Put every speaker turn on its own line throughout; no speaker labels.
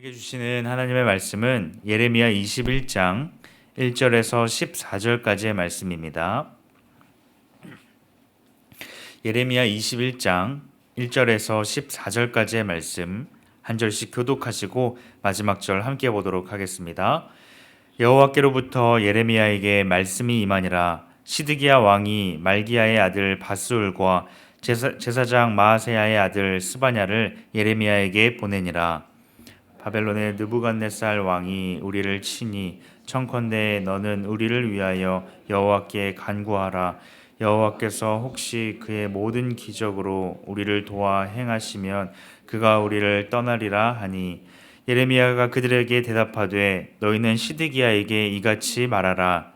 우리에게 주시는 하나님의 말씀은 예레미야 21장 1절에서 14절까지의 말씀입니다. 예레미야 21장 1절에서 14절까지의 말씀 한 절씩 교독하시고 마지막 절 함께 보도록 하겠습니다. 여호와께로부터 예레미야에게 말씀이 임하니라. 시드기야 왕이 말기야의 아들 바스울과 제사장 마아세야의 아들 스바냐를 예레미야에게 보내니라. 바벨론의 느부갓네살 왕이 우리를 치니 청컨대 너는 우리를 위하여 여호와께 간구하라. 여호와께서 혹시 그의 모든 기적으로 우리를 도와 행하시면 그가 우리를 떠나리라 하니, 예레미야가 그들에게 대답하되 너희는 시드기야에게 이같이 말하라.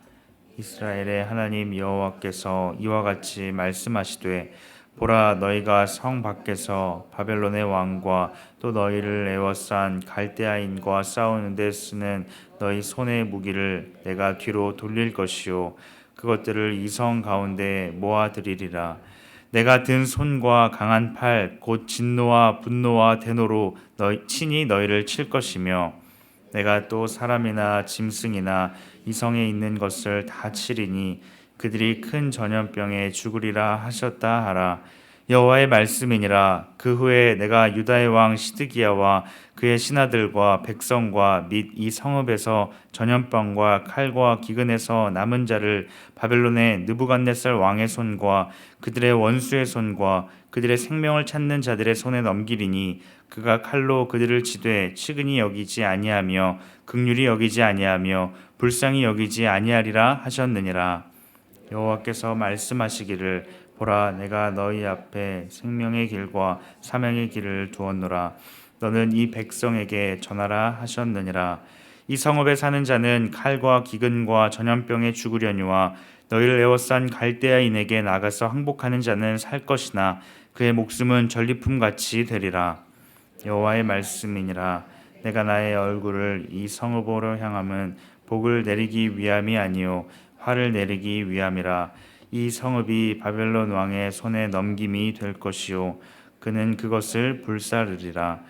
이스라엘의 하나님 여호와께서 이와 같이 말씀하시되, 보라, 너희가 성 밖에서 바벨론의 왕과 또 너희를 에워싼 갈대아인과 싸우는데 쓰는 너희 손의 무기를 내가 뒤로 돌릴 것이요 그것들을 이 성 가운데 모아들이리라. 내가 든 손과 강한 팔 곧 진노와 분노와 대노로 친히 너희를 칠 것이며, 내가 또 사람이나 짐승이나 이 성에 있는 것을 다 치리니 그들이 큰 전염병에 죽으리라 하셨다 하라. 여호와의 말씀이니라. 그 후에 내가 유다의 왕 시드기야와 그의 신하들과 백성과 및 이 성읍에서 전염병과 칼과 기근에서 남은 자를 바벨론의 느부갓네살 왕의 손과 그들의 원수의 손과 그들의 생명을 찾는 자들의 손에 넘기리니, 그가 칼로 그들을 치되 측은히 여기지 아니하며 긍휼히 여기지 아니하며 불쌍히 여기지 아니하리라 하셨느니라. 여호와께서 말씀하시기를, 보라, 내가 너희 앞에 생명의 길과 사명의 길을 두었노라. 너는 이 백성에게 전하라 하셨느니라. 이 성읍에 사는 자는 칼과 기근과 전염병에 죽으려니와 너희를 에워싼 갈대아인에게 나가서 항복하는 자는 살 것이나 그의 목숨은 전리품같이 되리라. 여호와의 말씀이니라. 내가 나의 얼굴을 이 성읍으로 향함은 복을 내리기 위함이 아니요 화를 내리기 위함이라. 이 성읍이 바벨론 왕의 손에 넘김이 될 것이요 그는 그것을 불사르리라.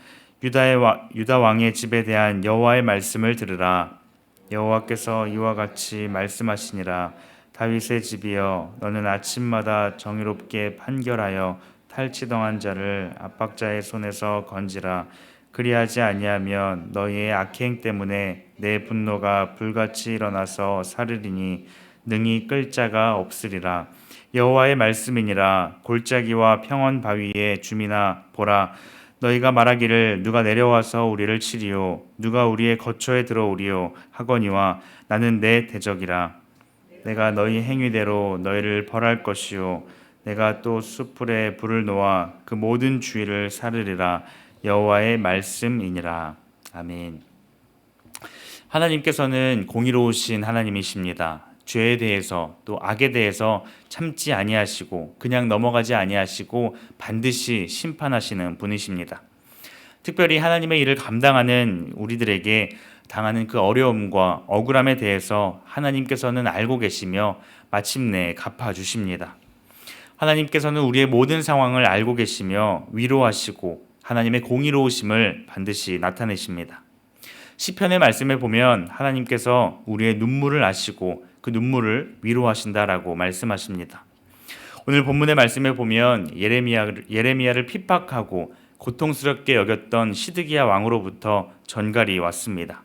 유다 왕의 집에 대한 여호와의 말씀을 들으라. 여호와께서 이와 같이 말씀하시니라. 다윗의 집이여, 너는 아침마다 정의롭게 판결하여 탈취당한 자를 압박자의 손에서 건지라. 그리하지 아니하면 너희의 악행 때문에 내 분노가 불같이 일어나서 사르리니 능히 끌 자가 없으리라. 여호와의 말씀이니라. 골짜기와 평원 바위의 주민아, 보라, 너희가 말하기를 누가 내려와서 우리를 치리요 누가 우리의 거처에 들어오리요 하거니와 나는 내 대적이라. 내가 너희 행위대로 너희를 벌할 것이요 내가 또 숯불에 불을 놓아 그 모든 주위를 사르리라. 여호와의 말씀이니라. 아멘. 하나님께서는 공의로우신 하나님이십니다. 죄에 대해서 또 악에 대해서 참지 아니하시고 그냥 넘어가지 아니하시고 반드시 심판하시는 분이십니다. 특별히 하나님의 일을 감당하는 우리들에게 당하는 그 어려움과 억울함에 대해서 하나님께서는 알고 계시며 마침내 갚아주십니다. 하나님께서는 우리의 모든 상황을 알고 계시며 위로하시고 하나님의 공의로우심을 반드시 나타내십니다. 시편의 말씀에 보면 하나님께서 우리의 눈물을 아시고 그 눈물을 위로하신다라고 말씀하십니다. 오늘 본문의 말씀에 보면 예레미야를 핍박하고 고통스럽게 여겼던 시드기야 왕으로부터 전갈이 왔습니다.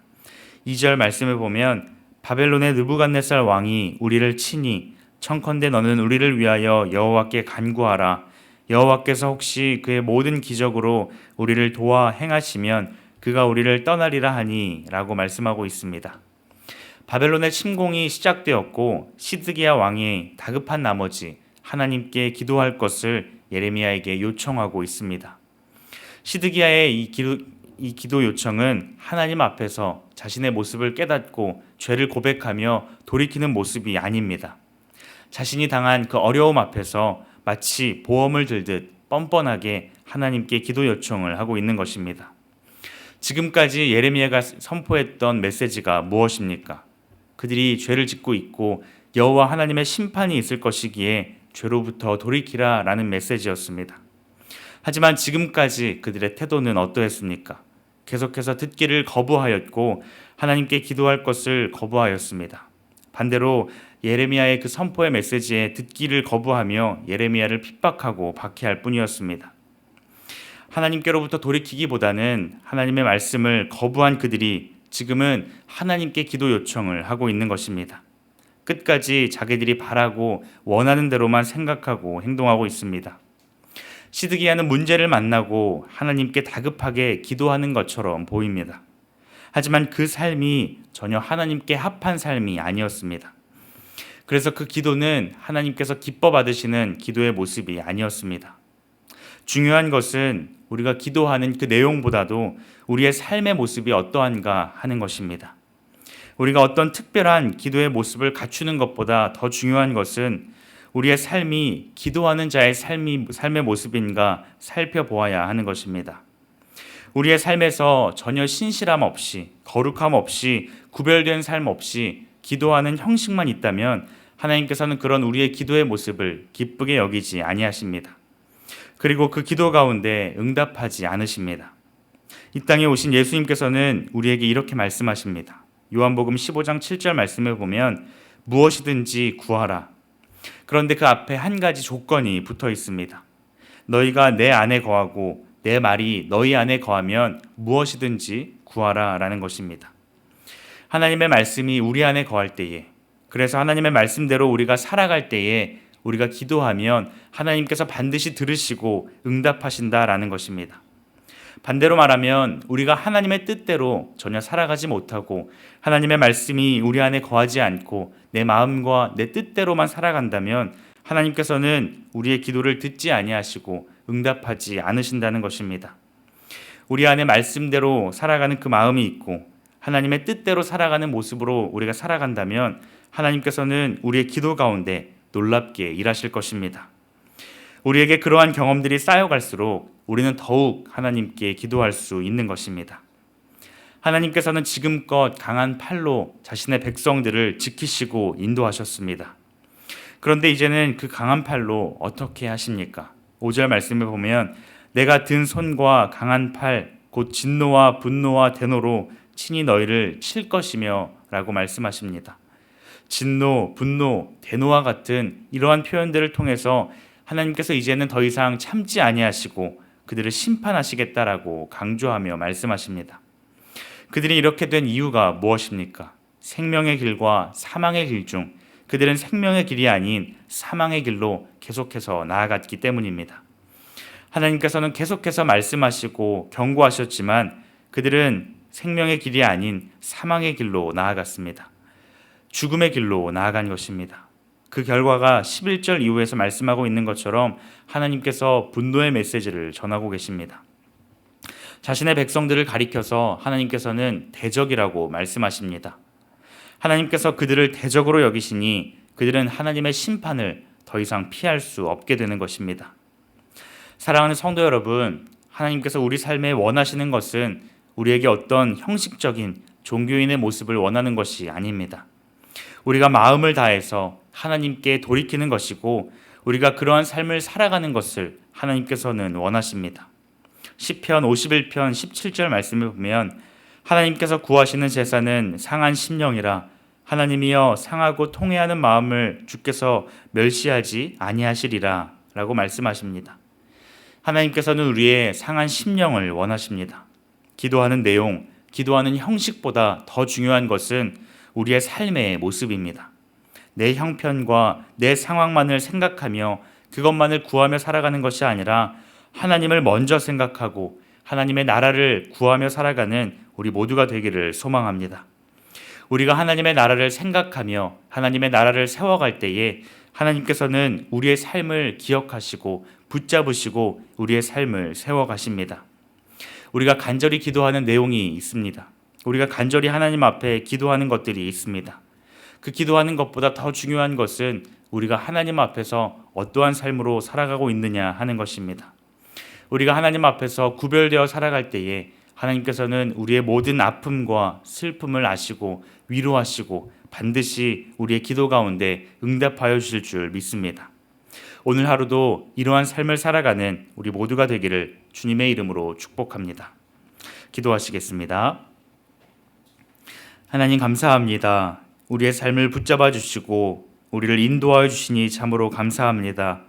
2절 말씀에 보면 바벨론의 느부갓네살 왕이 우리를 치니 청컨대 너는 우리를 위하여 여호와께 간구하라. 여호와께서 혹시 그의 모든 기적으로 우리를 도와 행하시면 그가 우리를 떠나리라 하니 라고 말씀하고 있습니다. 바벨론의 침공이 시작되었고 시드기야 왕이 다급한 나머지 하나님께 기도할 것을 예레미야에게 요청하고 있습니다. 시드기야의 이 기도 요청은 하나님 앞에서 자신의 모습을 깨닫고 죄를 고백하며 돌이키는 모습이 아닙니다. 자신이 당한 그 어려움 앞에서 마치 보험을 들듯 뻔뻔하게 하나님께 기도 요청을 하고 있는 것입니다. 지금까지 예레미야가 선포했던 메시지가 무엇입니까? 그들이 죄를 짓고 있고 여호와 하나님의 심판이 있을 것이기에 죄로부터 돌이키라 라는 메시지였습니다. 하지만 지금까지 그들의 태도는 어떠했습니까? 계속해서 듣기를 거부하였고 하나님께 기도할 것을 거부하였습니다. 반대로 예레미야의 그 선포의 메시지에 듣기를 거부하며 예레미야를 핍박하고 박해할 뿐이었습니다. 하나님께로부터 돌이키기보다는 하나님의 말씀을 거부한 그들이 지금은 하나님께 기도 요청을 하고 있는 것입니다. 끝까지 자기들이 바라고 원하는 대로만 생각하고 행동하고 있습니다. 시드기야는 문제를 만나고 하나님께 다급하게 기도하는 것처럼 보입니다. 하지만 그 삶이 전혀 하나님께 합한 삶이 아니었습니다. 그래서 그 기도는 하나님께서 기뻐 받으시는 기도의 모습이 아니었습니다. 중요한 것은 우리가 기도하는 그 내용보다도 우리의 삶의 모습이 어떠한가 하는 것입니다. 우리가 어떤 특별한 기도의 모습을 갖추는 것보다 더 중요한 것은 우리의 삶이 기도하는 자의 삶의 모습인가 살펴보아야 하는 것입니다. 우리의 삶에서 전혀 신실함 없이, 거룩함 없이, 구별된 삶 없이 기도하는 형식만 있다면 하나님께서는 그런 우리의 기도의 모습을 기쁘게 여기지 아니하십니다. 그리고 그 기도 가운데 응답하지 않으십니다. 이 땅에 오신 예수님께서는 우리에게 이렇게 말씀하십니다. 요한복음 15장 7절 말씀을 보면 무엇이든지 구하라. 그런데 그 앞에 한 가지 조건이 붙어 있습니다. 너희가 내 안에 거하고 내 말이 너희 안에 거하면 무엇이든지 구하라 라는 것입니다. 하나님의 말씀이 우리 안에 거할 때에, 그래서 하나님의 말씀대로 우리가 살아갈 때에 우리가 기도하면 하나님께서 반드시 들으시고 응답하신다라는 것입니다. 반대로 말하면 우리가 하나님의 뜻대로 전혀 살아가지 못하고 하나님의 말씀이 우리 안에 거하지 않고 내 마음과 내 뜻대로만 살아간다면 하나님께서는 우리의 기도를 듣지 아니하시고 응답하지 않으신다는 것입니다. 우리 안에 말씀대로 살아가는 그 마음이 있고 하나님의 뜻대로 살아가는 모습으로 우리가 살아간다면 하나님께서는 우리의 기도 가운데 놀랍게 일하실 것입니다. 우리에게 그러한 경험들이 쌓여갈수록 우리는 더욱 하나님께 기도할 수 있는 것입니다. 하나님께서는 지금껏 강한 팔로 자신의 백성들을 지키시고 인도하셨습니다. 그런데 이제는 그 강한 팔로 어떻게 하십니까? 5절 말씀에 보면 내가 든 손과 강한 팔 곧 진노와 분노와 대노로 친히 너희를 칠 것이며 라고 말씀하십니다. 진노, 분노, 대노와 같은 이러한 표현들을 통해서 하나님께서 이제는 더 이상 참지 아니하시고 그들을 심판하시겠다라고 강조하며 말씀하십니다. 그들이 이렇게 된 이유가 무엇입니까? 생명의 길과 사망의 길 중 그들은 생명의 길이 아닌 사망의 길로 계속해서 나아갔기 때문입니다. 하나님께서는 계속해서 말씀하시고 경고하셨지만 그들은 생명의 길이 아닌 사망의 길로 나아갔습니다. 죽음의 길로 나아간 것입니다. 그 결과가 11절 이후에서 말씀하고 있는 것처럼 하나님께서 분노의 메시지를 전하고 계십니다. 자신의 백성들을 가리켜서 하나님께서는 대적이라고 말씀하십니다. 하나님께서 그들을 대적으로 여기시니 그들은 하나님의 심판을 더 이상 피할 수 없게 되는 것입니다. 사랑하는 성도 여러분, 하나님께서 우리 삶에 원하시는 것은 우리에게 어떤 형식적인 종교인의 모습을 원하는 것이 아닙니다. 우리가 마음을 다해서 하나님께 돌이키는 것이고 우리가 그러한 삶을 살아가는 것을 하나님께서는 원하십니다. 시편 51편 17절 말씀을 보면 하나님께서 구하시는 제사는 상한 심령이라 하나님이여 상하고 통회하는 마음을 주께서 멸시하지 아니하시리라 라고 말씀하십니다. 하나님께서는 우리의 상한 심령을 원하십니다. 기도하는 내용, 기도하는 형식보다 더 중요한 것은 우리의 삶의 모습입니다. 내 형편과 내 상황만을 생각하며 그것만을 구하며 살아가는 것이 아니라 하나님을 먼저 생각하고 하나님의 나라를 구하며 살아가는 우리 모두가 되기를 소망합니다. 우리가 하나님의 나라를 생각하며 하나님의 나라를 세워갈 때에 하나님께서는 우리의 삶을 기억하시고 붙잡으시고 우리의 삶을 세워가십니다. 우리가 간절히 기도하는 내용이 있습니다. 우리가 간절히 하나님 앞에 기도하는 것들이 있습니다. 그 기도하는 것보다 더 중요한 것은 우리가 하나님 앞에서 어떠한 삶으로 살아가고 있느냐 하는 것입니다. 우리가 하나님 앞에서 구별되어 살아갈 때에 하나님께서는 우리의 모든 아픔과 슬픔을 아시고 위로하시고 반드시 우리의 기도 가운데 응답하여 주실 줄 믿습니다. 오늘 하루도 이러한 삶을 살아가는 우리 모두가 되기를 주님의 이름으로 축복합니다. 기도하시겠습니다. 하나님 감사합니다. 우리의 삶을 붙잡아 주시고 우리를 인도하여 주시니 참으로 감사합니다.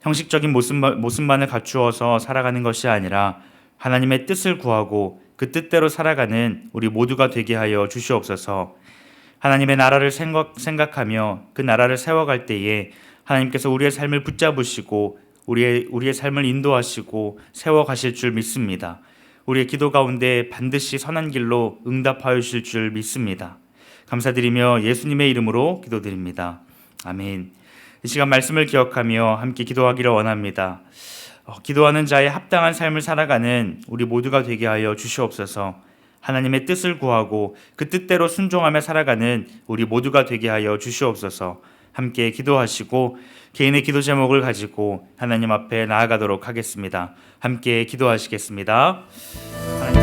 형식적인 모습만을 갖추어서 살아가는 것이 아니라 하나님의 뜻을 구하고 그 뜻대로 살아가는 우리 모두가 되게 하여 주시옵소서. 하나님의 나라를 생각하며 그 나라를 세워갈 때에 하나님께서 우리의 삶을 붙잡으시고 우리의 삶을 인도하시고 세워가실 줄 믿습니다. 우리의 기도 가운데 반드시 선한 길로 응답하여 주실 줄 믿습니다. 감사드리며 예수님의 이름으로 기도드립니다. 아멘. 이 시간 말씀을 기억하며 함께 기도하기를 원합니다. 기도하는 자의 합당한 삶을 살아가는 우리 모두가 되게 하여 주시옵소서. 하나님의 뜻을 구하고 그 뜻대로 순종하며 살아가는 우리 모두가 되게 하여 주시옵소서. 함께 기도하시고 개인의 기도 제목을 가지고 하나님 앞에 나아가도록 하겠습니다. 함께 기도하시겠습니다. 하나님